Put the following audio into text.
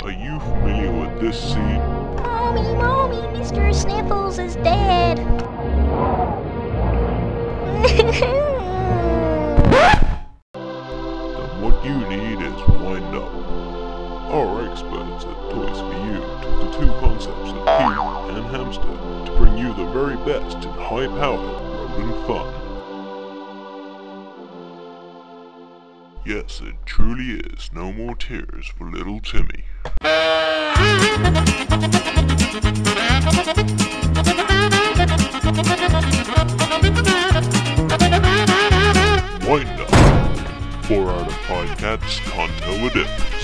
Are you familiar with this scene? Mommy, Mr. Sniffles is dead. Then what you need is wind up. Our experts at Toys for You took the two concepts of Pete and Hamster to bring you the very best in high-powered rodent fun. Yes, it truly is no more tears for little Timmy. Wind up. 4 out of 5 cats can't tell the difference.